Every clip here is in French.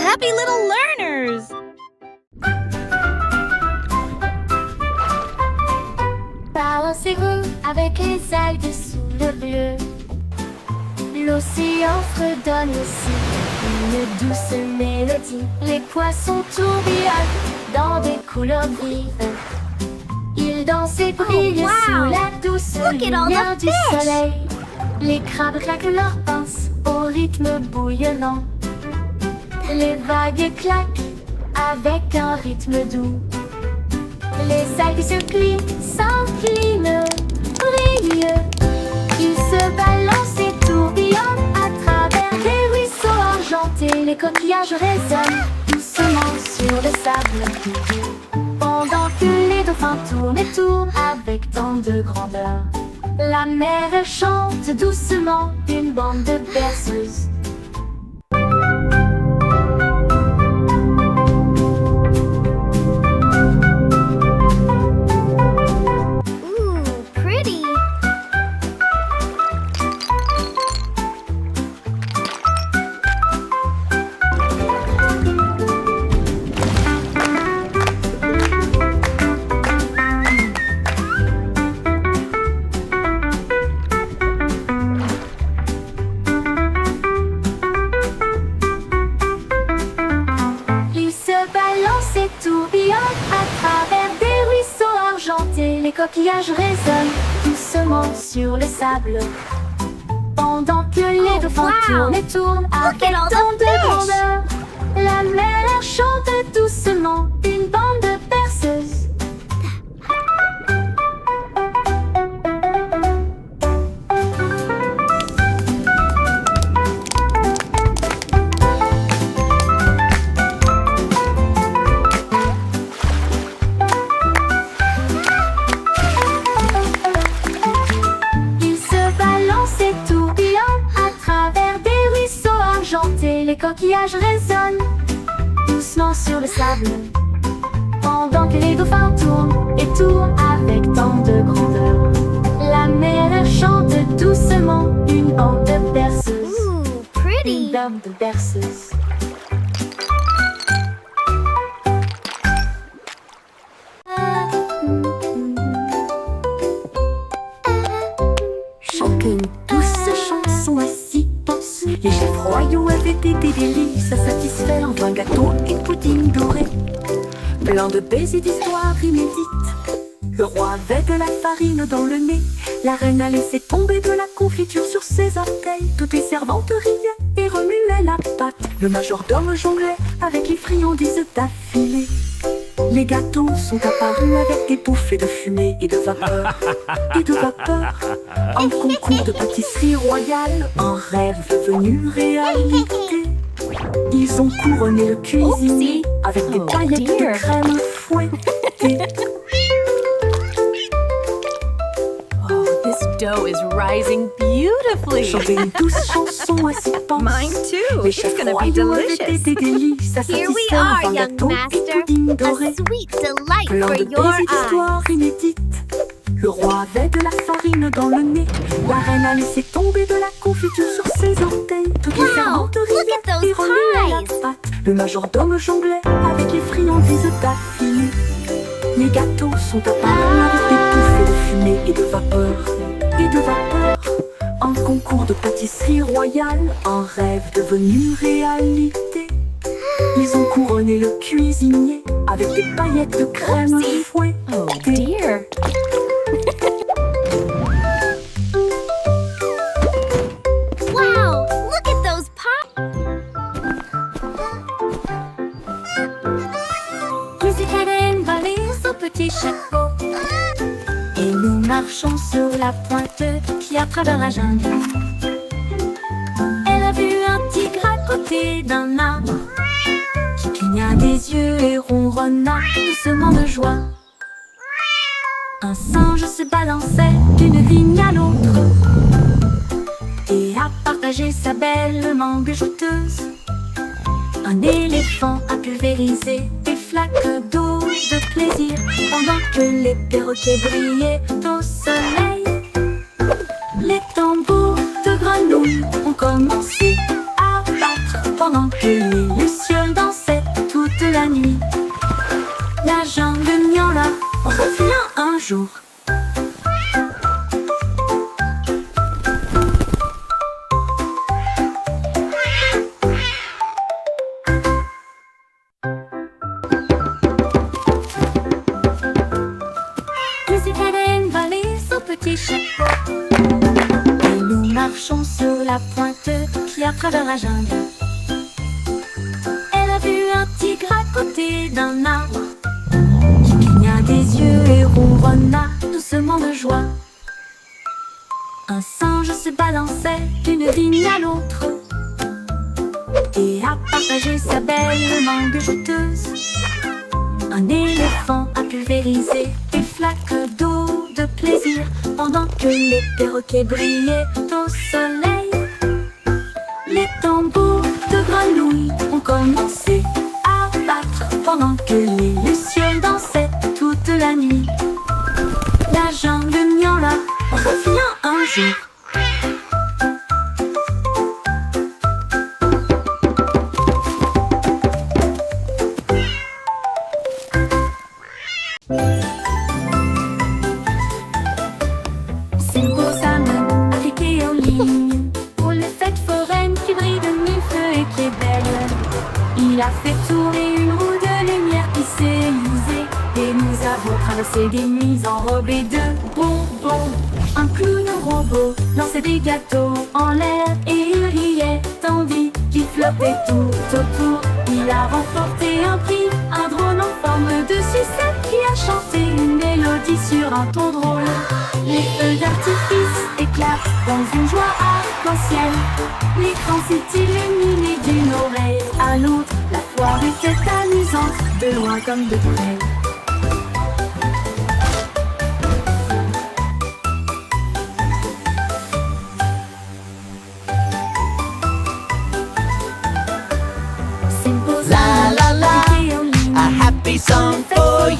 happy little learners! Balancez-vous avec les algues sous le bleu. L'océan fredonne aussi une douce mélodie. Les poissons tourbillonnent dans des couleurs vives. Ils dansent et brillent sous la douce lumière du soleil. Les crabes claquent leurs pinces au rythme bouillonnant. Les vagues claquent avec un rythme doux. Les algues se plient, s'inclinent, brillent. Ils se balancent et tourbillonnent à travers les ruisseaux argentés. Les coquillages résonnent doucement sur le sable, pendant que les dauphins tournent et tournent avec tant de grandeur. La mer chante doucement une bande de berceuses. Les coquillages résonnent doucement sur le sable, pendant que les dauphins tournent et tournent avec tant de grandeur. La mer chante doucement une bande de berceuses. Les coquillages résonnent doucement sur le sable, pendant que les dauphins tournent et tournent avec tant de grandeur. La mer chante doucement une bande de berceuses. Une bande de berceuses. Chacune douce chanson assis pense. Les chefs royaux avaient été des délices à satisfaire, vin, gâteau et pudding doré. Plein de baisers d'histoires inédites. Le roi avait de la farine dans le nez. La reine a laissé tomber de la confiture sur ses orteils. Toutes les servantes riaient et remuaient la pâte. Le majordome jonglait avec les friandises d'affilée. Les gâteaux sont apparus avec des bouffées de fumée et de vapeur. Et de vapeur. Un concours de pâtisserie royale, un rêve devenu réalité. Ils ont couronné le cuisinier avec des paillettes de crème fouettée. Oh, this dough is rising beautifully. Chanter une douce chanson à six penses. Mine too. Les It's chefs gonna be royaux avaient delicious. des délices à Here we satisfaire, are, vin, young gâteau et master. pudding A doré. sweet delight Plein for de your baisers eyes. d'histoires inédites. Le roi avait de la farine dans le nez. La reine a laissé tomber de la confiture sur ses orteils. Toutes les Wow, servantes look riaient at those et remuaient la pies. pâte. Le majordome jonglait avec les friandises d'affilée. Les gâteaux sont apparus avec des bouffées de fumée et de vapeur. Et de vapeur. Un concours de pâtisserie royale, un rêve devenu réalité. Ils ont couronné le cuisinier avec des paillettes de crème fouettée. Oh dear. Wow, look at those pies. Musique valise au petit chapeau. Et nous marchons sur la pointe qui à travers la jungle. Elle a vu un tigre à côté d'un arbre qui cligna des yeux et ronronna doucement de joie. Un singe se balançait d'une vigne à l'autre et a partagé sa belle mangue jouteuse. Un éléphant a pulvérisé des flaques d'eau de plaisir pendant que les perroquets brillaient au soleil. Les tambours de grenouilles ont commencé à battre pendant que les lucioles la nuit. La jungle miaula revient un jour. Petit chapeau. Et nous marchons sur la pointe qui à travers la jungle. Elle a vu un tigre à côté d'un arbre qui cligna des yeux et ronronna doucement de joie. Un singe se balançait d'une vigne à l'autre et a partagé sa belle mangue juteuse. Un éléphant a pulvérisé des flaques d'eau de plaisir pendant que les perroquets brillaient au soleil. Les tambours de grenouilles ont commencé à battre pendant que les lucioles dansaient toute la nuit. La jungle miaula revient un jour. Il a fait tourner une roue de lumière qui s'est usée et nous avons traversé des nuits enrobées de bonbons. Un clown robot lançait des gâteaux en l'air et il riait tandis qu'il flottait tout autour. Il a remporté un prix, un drone en forme de sucette qui a chanté une mélodie sur un ton drôle. Les feux d'artifice éclatent dans une joie arc-en-ciel. L'écran s'est illuminé d'une oreille à l'autre. La foire était amusante, de loin comme de près. La la la, a happy song for you.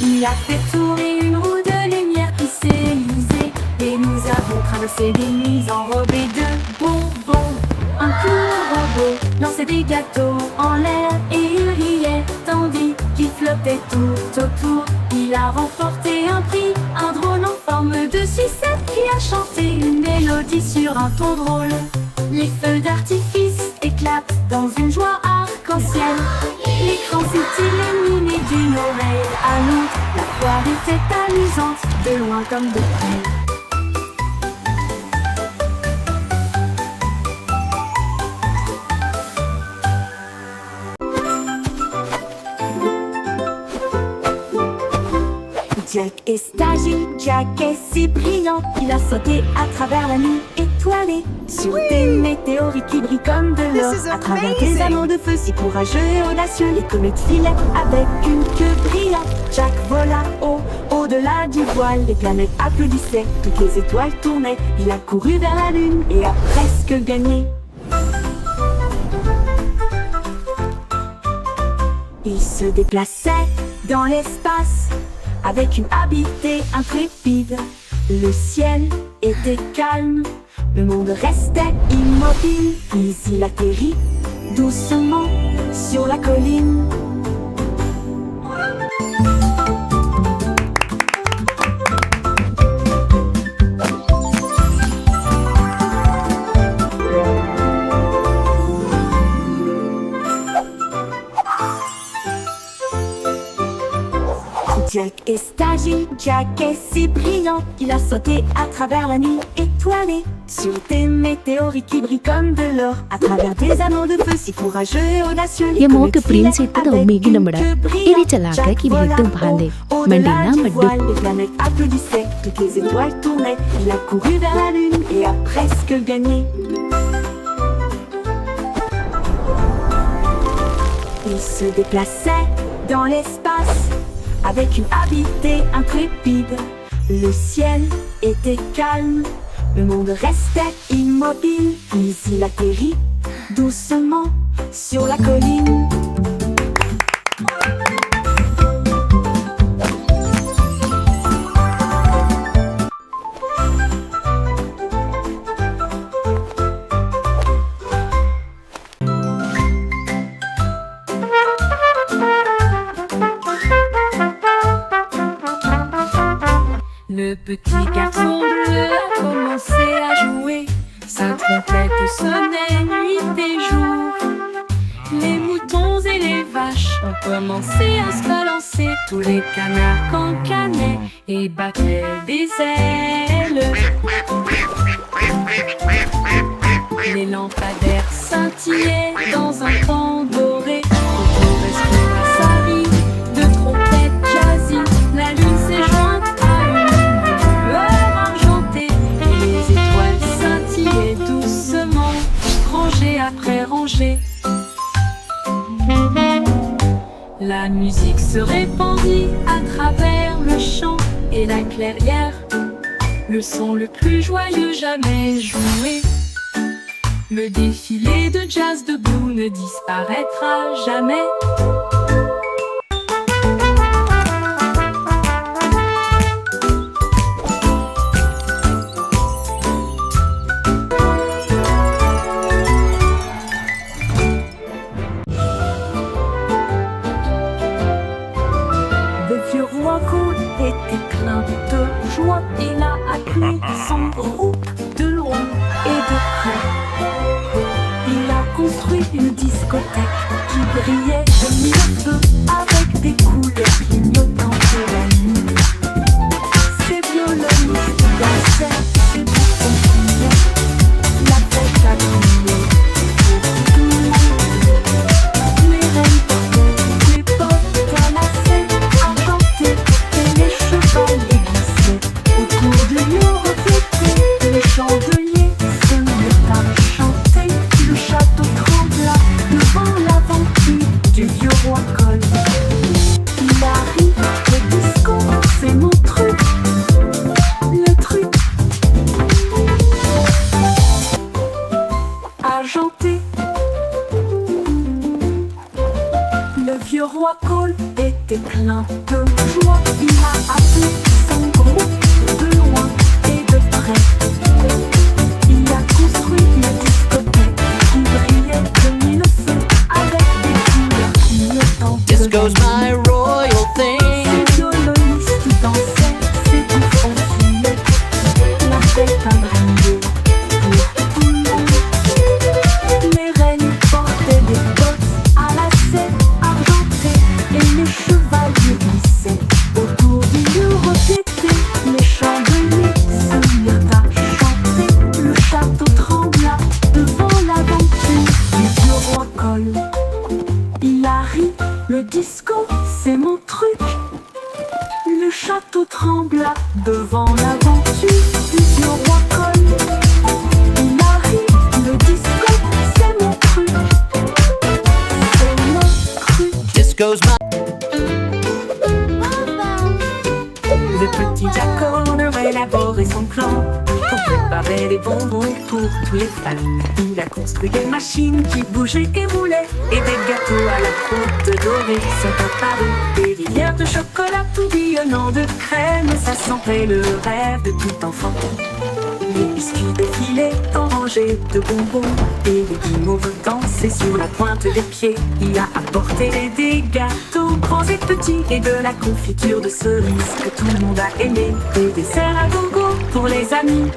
Il a fait tourner une roue de lumière qui s'est usée et nous avons traversé des nuits enrobées de bonbons. Un clown robot lançait des gâteaux en l'air et il riait tandis qu'il flottait tout autour. Il a remporté un prix, un drone en forme de sucette qui a chanté une mélodie sur un ton drôle. Les feux d'artifice éclatent dans une joie arc-en-ciel. L'écran s'est illuminé d'une oreille à l'autre. La foire était amusante, de loin comme de près. Jack est agile, Jack est si brillant, il a sauté à travers la nuit étoilée, sur des météorites qui brillent comme de l'or, à travers des anneaux de feu si courageux et audacieux. Les comètes filaient avec une queue brillante. Jack vola au-delà du voile, les planètes applaudissaient, toutes les étoiles tournaient. Il a couru vers la lune et a presque gagné. Il se déplaçait dans l'espace avec une habileté intrépide. Le ciel était calme, le monde restait immobile. Puis il atterrit doucement sur la colline. Jack est agile, Jack est si brillant, il a sauté à travers la nuit étoilée, sur des météorites qui brillent comme de l'or, à travers des anneaux de feu si courageux et audacieux. Ye mo ke prince itu daw migi namada iri chalaka ki bhitung bhande mandina maddu. Les planètes applaudissaient, toutes les étoiles tournaient. Il a couru vers la lune et a presque gagné. Il se déplaçait dans l'espace avec une habileté intrépide. Le ciel était calme, le monde restait immobile. Puis il atterrit doucement sur la colline. trompettes sonnaient nuit et jour. Les moutons et les vaches ont commencé à se balancer. Tous les canards cancanaient et battaient des ailes. Les lampadaires scintillaient dans un temps doré. Autour respirassari de trompettes jazzy. La lune s'est jointe à une lueur argentée. Et les étoiles scintillaient doucement, rangées après rangées. La musique se répandit à travers le champ et la clairière, le son le plus joyeux jamais joué. Le défilé de jazz debout ne disparaîtra jamais. Le vieux roi Cool était plein de joie. Il a appelé son groupe de loin et de près. Il a construit une discothèque qui brillait de mille feux avec des couleurs clignotantes de la nuit. Ses violonistes dansaient, ses bouffons criaient. La fête a crié pour tout le monde. Les reines portaient les bottes à lacets argentées et les chevaliers glissaient autour du lion reflété. Les chandeliers se mirent à chanter. Le château trembla devant l'aventure du vieux roi Cole. Il arrive, le disco, c'est mon truc. Le truc argenté. Le vieux roi Cole était plein de joie. Il a appelé son groupe de loin et de près. Il a construit une discothèque qui brillait de mille feux avec des couleurs clignotantes. Disco's my royal thing. Ses violonistes dansaient, ses bouffons fumaient. La fête a brillé pour tout le monde. Les reines portaient des bottes à lacets argentés et les chevaliers glissaient autour du lieu reflété. Les chandeliers se mirent à chanter. Le château trembla devant l'aventure du vieux roi Cole. Il arrive, le disco, c'est mon truc. Le château trembla devant l'aventure du vieux roi Cole. Il arrive, le disco, c'est mon truc. C'est mon truc. Disco's my Le petit Jack aurait élaboré son plan pour préparer les bonbons pour tous les fans. Il a construit des machines qui bougeaient et roulaient et des gâteaux à la croûte dorée sont apparus. Des rivières de chocolat tourbillonnant de crème, ça sentait le rêve de tout enfant. Les biscuits défilaient en rangées de bonbons et les guimauves dansaient sur la pointe des pieds. Il a apporté des gâteaux grands et petits et de la confiture de cerises que tout le monde a aimé. Des desserts à gogo pour les amis.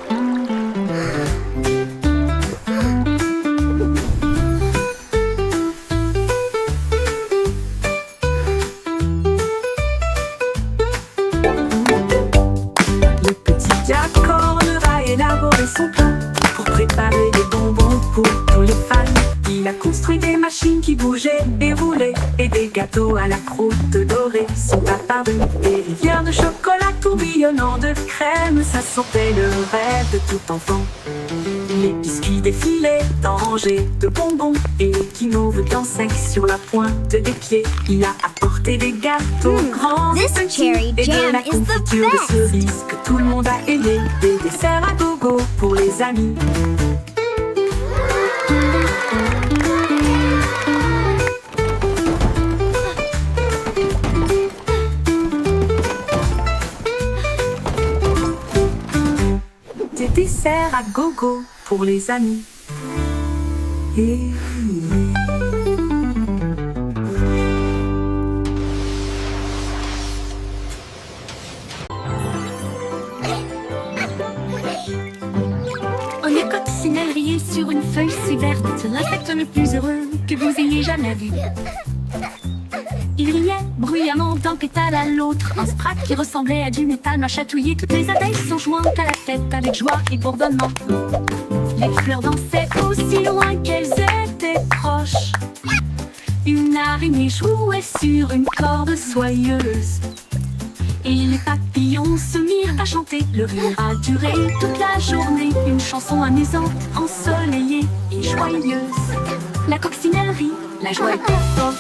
Le petit Jack Horner a élaboré son plan pour préparer des bonbons pour tous les fans. Il a construit des machines qui bougeaient et roulaient et des gâteaux à la croûte dorée sont apparus. Des rivières de chocolat tourbillonnant de crème, ça sentait le rêve de tout enfant. Les biscuits défilaient en rangées de bonbons et les guimauves dansaient sur la pointe des pieds. Il a apporté des gâteaux grands et This petits cherry et de jam la is the confiture de best. cerises que tout le monde a aimé. Des desserts à gogo pour les amis. Des desserts à gogo pour les amis. Et... On est coccinelle riait sur une feuille si verte, l'insecte le plus heureux que vous ayez jamais vu. Il riait bruyamment d'un pétale à l'autre, un sprat qui ressemblait à du métal m'a chatouillé. Toutes les abeilles sont jointes à la fête avec joie et bourdonnement. Les fleurs dansaient aussi loin qu'elles étaient proches. Une araignée jouait sur une corde soyeuse. Et les papillons se mirent à chanter. Le rire a duré toute la journée, une chanson amusante, ensoleillée et joyeuse. La coccinelle rit, la joie était forte.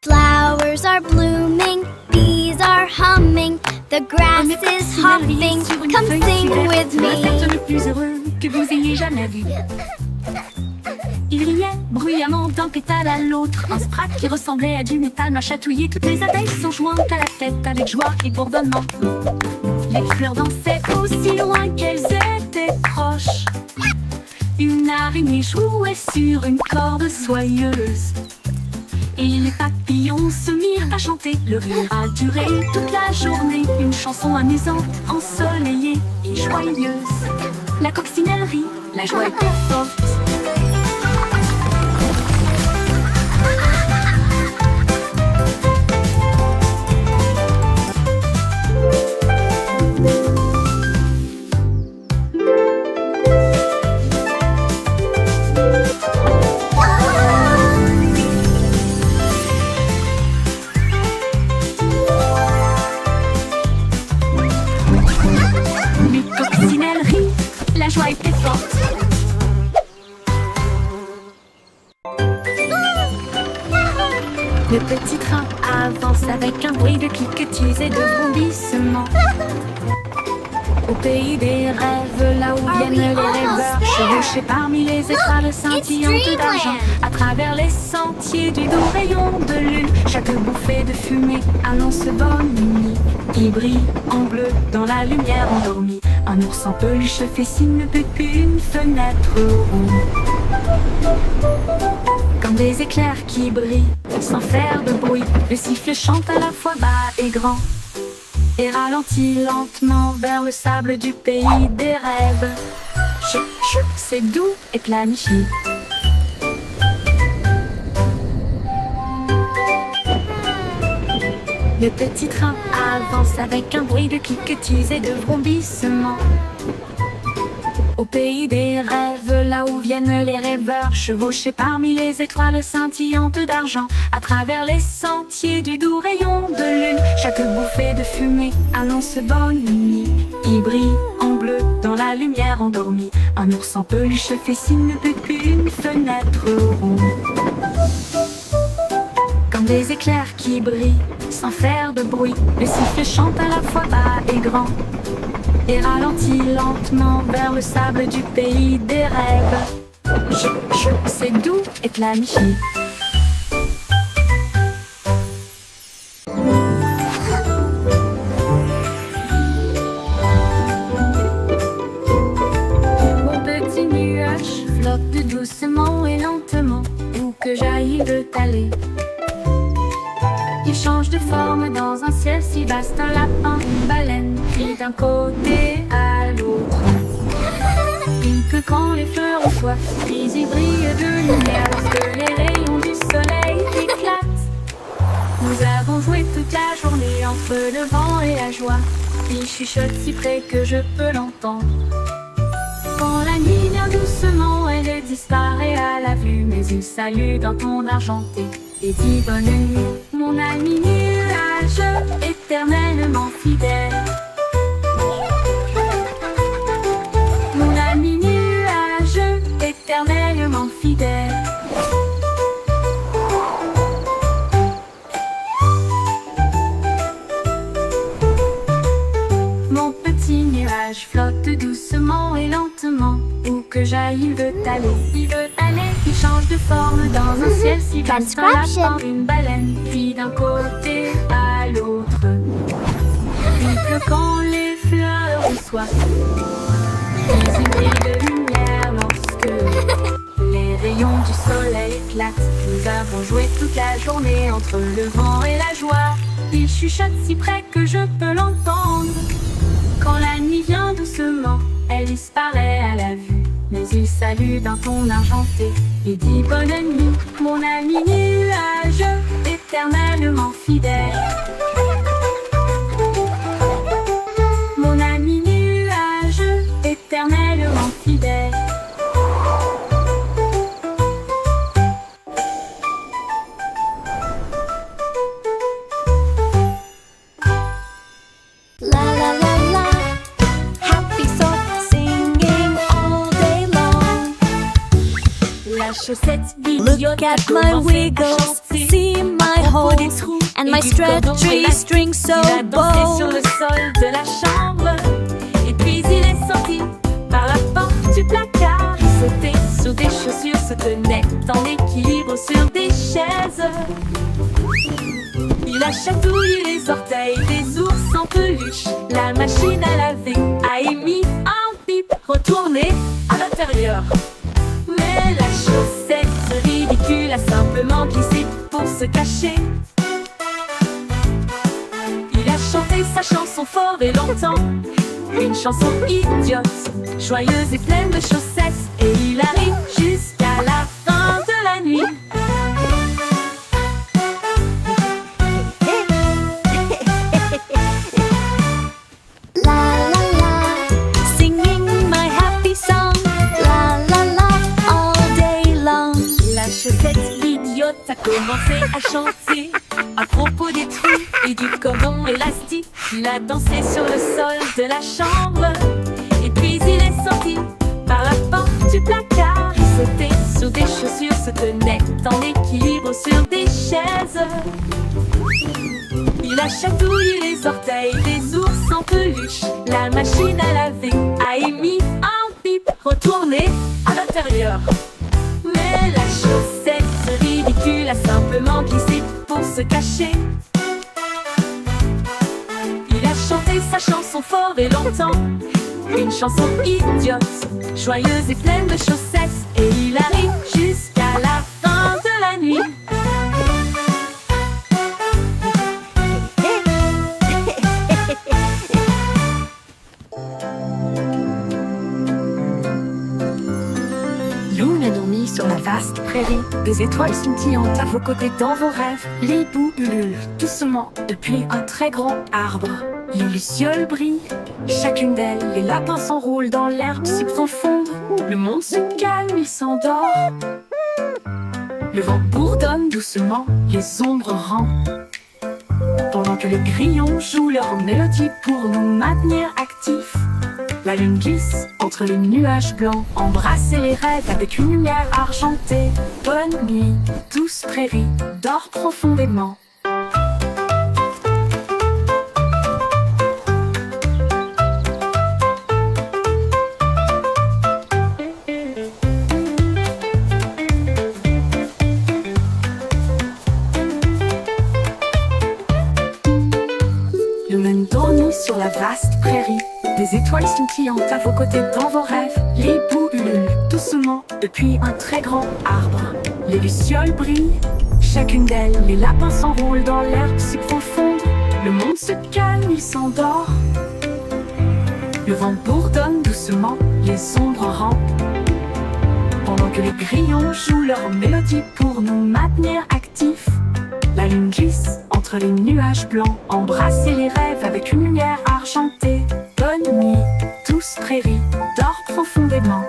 Flowers are blooming, bees are humming, the grass is hopping. Come sing with me. L'insecte le plus heureux que vous ayez jamais vu. Il riait bruyamment d'un pétale à l'autre, un sprat qui ressemblait à du métal m'a chatouillé. Toutes les abeilles sont jointes à la fête avec joie et bourdonnement. Les fleurs dansaient aussi loin qu'elles étaient proches. Une araignée jouait sur une corde soyeuse. Et les papillons se mirent à chanter. Le rire a duré toute la journée, une chanson amusante, ensoleillée et joyeuse. La coccinelle rit, la joie était forte. La joie était forte. Le petit train avance avec un bruit de cliquetis et de bondissements. Au pays des rêves, là où viennent les rêveurs, chevauchés parmi les étoiles scintillantes d'argent, à travers les sentiers du doux rayon de lune. Chaque bouffée de fumée annonce bonne nuit. Il brille en bleu dans la lumière endormie. Un ours en peluche fait signe depuis une fenêtre ronde. Comme des éclairs qui brillent sans faire de bruit, le sifflet chante à la fois bas et grand et ralentit lentement vers le sable du pays des rêves. Chut, chut, c'est doux et planifié. Le petit train avance avec un bruit de cliquetis et de vrombissements. Au pays des rêves, là où viennent les rêveurs, chevauchés parmi les étoiles scintillantes d'argent, à travers les sentiers du doux rayon de lune. Chaque bouffée de fumée annonce bonne nuit. Il brille en bleu dans la lumière endormie. Un ours en peluche fait signe depuis une fenêtre ronde. Comme des éclairs qui brillent sans faire de bruit, le sifflet chante à la fois bas et grand et ralentit lentement vers le sable du pays des rêves. Chut, chut, c'est doux et planifié. Mon petit nuage flotte doucement et lentement où que j'aille de t'aller. Il change de forme dans un ciel si vaste, un lapin, une baleine, puis d'un côté à l'autre. Il que quand les fleurs ont soif, puis il brille de lumière lorsque les rayons du soleil éclatent. Nous avons joué toute la journée entre le vent et la joie. Il chuchote si près que je peux l'entendre. Quand la nuit vient doucement, elle disparaît à la vue, mais il salue d'un ton argenté et dit bonne nuit, mon ami nuage éternellement fidèle. Mon ami nuage éternellement fidèle. Mon petit nuage flotte doucement et lentement aller, il veut aller, il change de forme dans un ciel si vaste, un lapin, une baleine, puis d'un côté à l'autre. Il pleut quand les fleurs ont soif, puis une ville de lumière lorsque les rayons du soleil éclatent. Nous avons joué toute la journée entre le vent et la joie. Il chuchote si près que je peux l'entendre. Quand la nuit vient doucement, elle disparaît à la vue. Mais il salue d'un ton argenté et dit bonne nuit, mon ami nuage, éternellement fidèle. Mon ami nuage, éternellement fidèle. Look at my wiggles, see my holes, and my stretchy string so bold. Sur le sol de la chambre, et puis il est sorti par la porte du placard. Il sautait sur des chaussures, se tenait en équilibre sur des chaises. Il a chatouillé les orteils des ours en peluche. La machine à laver a émis un bip, retourné à l'intérieur. Mais la chaussette ridicule a simplement glissé pour se cacher. Il a chanté sa chanson fort et longtemps, une chanson idiote, joyeuse et pleine de chaussettes. Et il arrive jusqu'à la fin de la nuit. Chaussette idiote a commencé à chanter à propos des trous et du cordon élastique. Il a dansé sur le sol de la chambre, et puis il est sorti par la porte du placard. Il sautait sur des chaussures, se tenait en équilibre sur des chaises. Il a chatouillé les orteils des ours en peluche. La machine à laver a émis un bip, retourné à l'intérieur. Mais la chaussette ridicule a simplement glissé pour se cacher. Il a chanté sa chanson fort et longtemps, une chanson idiote, joyeuse et pleine de chaussettes. Et il arrive jusqu'à la fin de la nuit. Loon a dormi sur la vaste prairie. Des étoiles scintillantes à vos côtés dans vos rêves. Les hiboux ululent doucement depuis un très grand arbre. Les lucioles brillent, chacune d'elles. Les lapins s'enroulent dans l'herbe si profonde. Le monde se calme, il s'endort. Le vent bourdonne doucement, les ombres rampent. Pendant que les grillons jouent leur mélodie pour nous maintenir actifs. La lune glisse entre les nuages blancs, embrasser les rêves avec une lumière argentée. Bonne nuit, douce prairie, dors profondément. Lumen dormit sur la vaste prairie. Des étoiles scintillantes à vos côtés dans vos rêves. Les hiboux ululent doucement depuis un très grand arbre. Les lucioles brillent, chacune d'elles. Les lapins s'enroulent dans l'herbe si profonde. Le monde se calme, il s'endort. Le vent bourdonne doucement, les ombres rampent. Pendant que les grillons jouent leur mélodie pour nous maintenir actifs. La lune glisse entre les nuages blancs, embrasser les rêves avec une lumière argentée. Bonne nuit, douce prairie, dors profondément.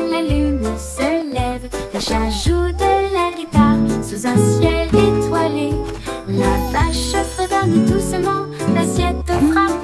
La lune se lève, le chat joue de la guitare sous un ciel étoilé. La vache fredonne doucement, l'assiette frappe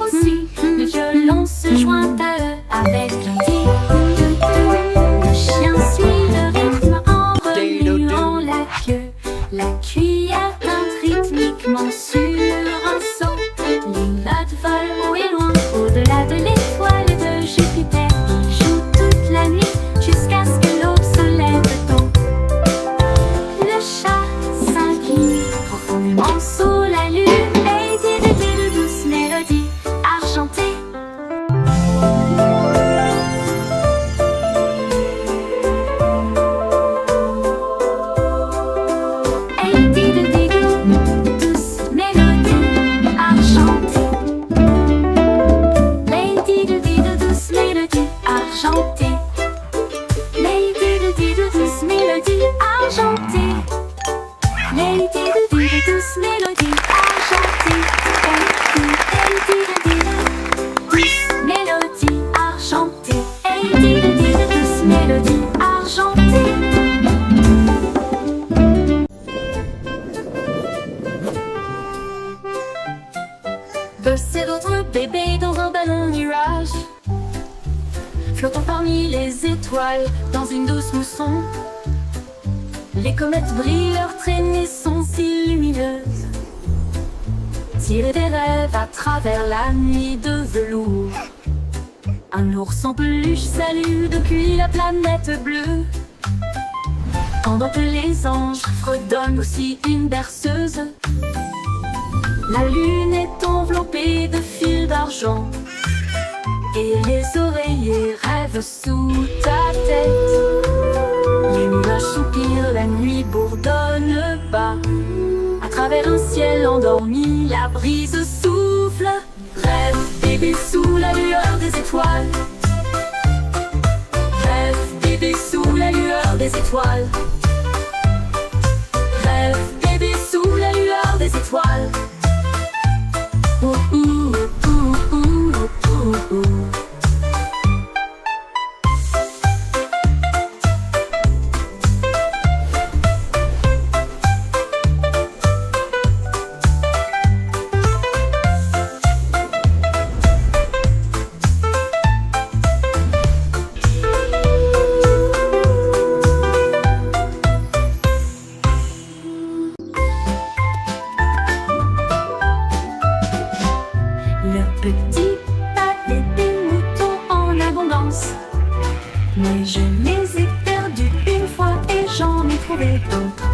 c'est votre bébé dans un ballon nuage, flottant parmi les étoiles dans une douce mousson. Les comètes brillent, leurs traînées sont si lumineuses, tirer des rêves à travers la nuit de velours. Un ours en peluche salue depuis la planète bleue, pendant que les anges fredonnent aussi une berceuse. La lune est enveloppée de fils d'argent, et les oreillers rêvent sous ta tête. Les nuages soupirent, la nuit bourdonne bas. À travers un ciel endormi, la brise souffle. Rêve bébé sous la lueur des étoiles. Rêve bébé sous la lueur des étoiles. Rêve bébé sous la lueur des étoiles. Ouh, ouh, ouh, ouh, ouh, ouh. Petit pavé des moutons en abondance, mais je les ai perdus une fois et j'en ai trouvé d'autres.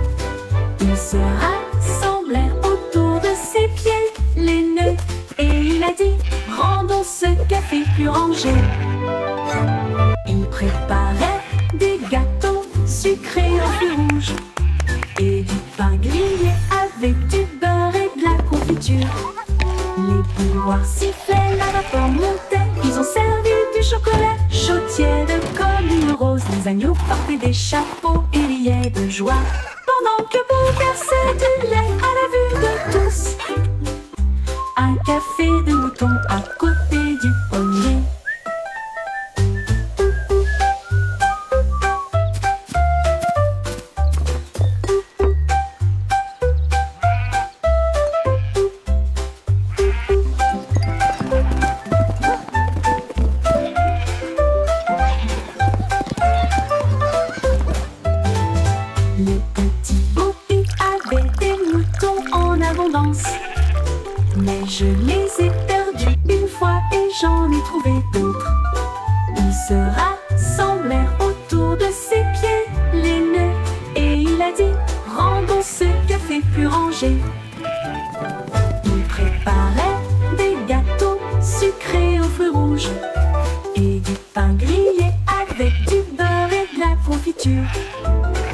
Ils se rassemblèrent autour de ses pieds, les nœuds, et il a dit: rendons ce café plus rangé. Il préparait des gâteaux sucrés en fruits rouges et du pain grillé avec du beurre et de la confiture. Les bouilloires sifflaient, la vapeur montait. Ils ont servi du chocolat chaud tiède comme une rose. Les agneaux portaient des chapeaux et riaient de joie, pendant que Bo versait du lait à la vue de tous. Un café de mouton à côté du pommier. Mais je les ai perdus une fois et j'en ai trouvé d'autres. Ils se rassemblèrent autour de ses pieds, les nœuds, et il a dit: rendons ce café plus rangé. Il préparait des gâteaux sucrés aux fruits rouges et du pain grillé avec du beurre et de la confiture.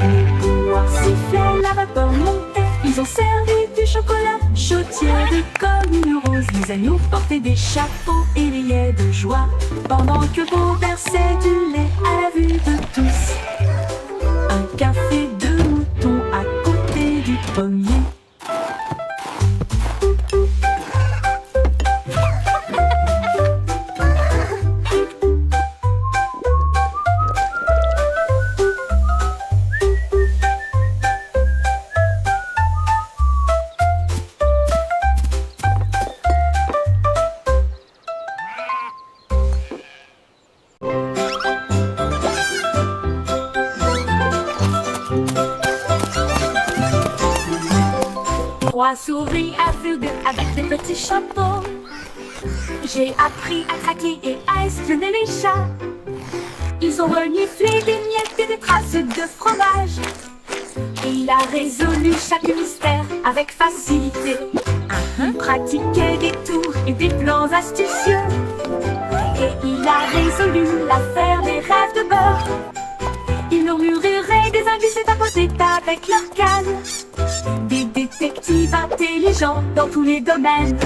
Les bouilloires sifflaient, la vapeur montait. Ils ont servi du chocolat chaud tiède comme une rose. Les agneaux portaient des chapeaux et riaient de joie, pendant que Bo versait du lait à la vue de tous. Un café de mouton à côté du pommier. Trois souris aveugles avec des petits chapeaux. J'ai appris à traquer et à espionner les chats. Ils ont reniflé des miettes et des traces de fromage. Il a résolu chaque mystère avec facilité. Il pratiquait des tours et des plans astucieux. Et il a résolu l'affaire des rêves de beurre. Ils murmuraient des indices et tapotaient avec leur canne. Des détectives intelligents dans tous les domaines.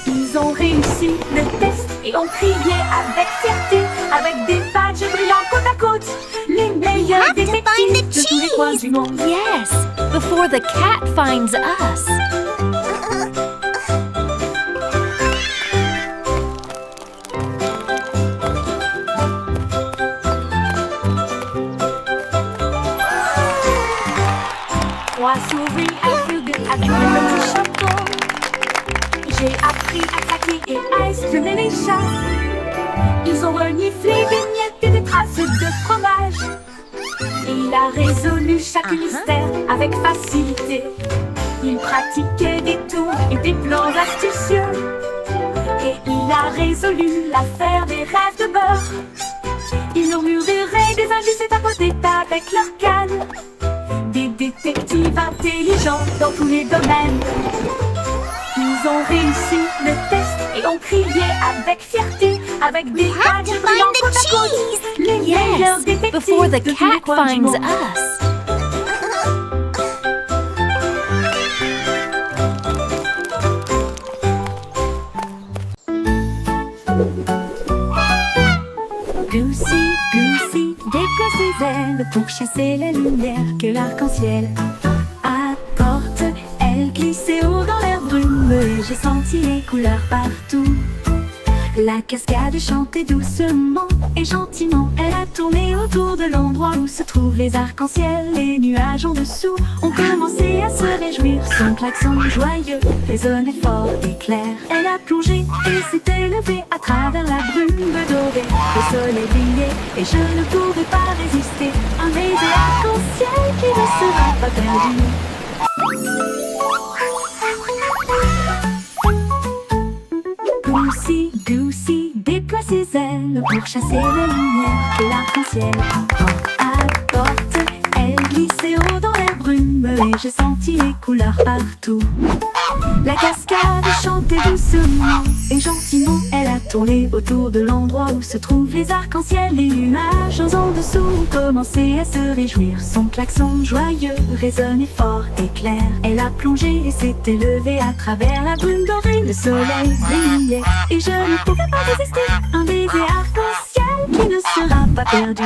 Ils ont réussi le test et ont crié avec fierté, avec des badges brillants côte à côte. Les meilleurs détectives de tous les coins du monde. Yes, before the cat finds us. Trois souris aveugles avec des petits chapeaux. J'ai appris a craqué et a espionné les chats. Ils ont reniflé des miettes et des traces de fromage. Il a résolu chaque mystère avec facilité. Il pratiquait des tours et des plans astucieux. Et il a résolu l'affaire des rêves de beurre. Ils murmuraient des indices et tapotaient avec leur canne. Des détectives intelligents dans tous les domaines. Ils ont réussi le test et ont crié avec fierté, avec des gadgets brillants côte à côte. Les meilleurs détectives before the de tous cat les coins du finds monde. us. Goosey, Goosey, déploie ses ailes pour chasser la lumière que l'arc-en-ciel apporte. Elle glissait haut dans l'air brumeux et j'ai senti les couleurs partout. La cascade chantait doucement et gentiment. Elle a tourné autour de l'endroit où se trouvent les arcs-en-ciel. Les nuages en dessous ont commencé à se réjouir. Son klaxon joyeux résonnait fort et clair. Elle a plongé et s'est élevée à travers la brume dorée. Le soleil brillait et je ne pouvais pas résister. Un baiser arc-en-ciel qui ne sera pas perdu. Goosey, Goosey, déploie ses ailes pour chasser la lumière que l'arc-en-ciel apporte. Elle glissait haut dans l'air brumeux et j'ai senti les couleurs partout. La cascade chantait doucement et gentiment. Elle a tourné autour de l'endroit où se trouvent les arcs-en-ciel. Les nuages en dessous ont commencé à se réjouir. Son klaxon joyeux résonnait fort et clair. Elle a plongé et s'est élevée à travers la brume dorée. Le soleil brillait et je ne pouvais pas résister. Un baiser arc-en-ciel qui ne sera pas perdu.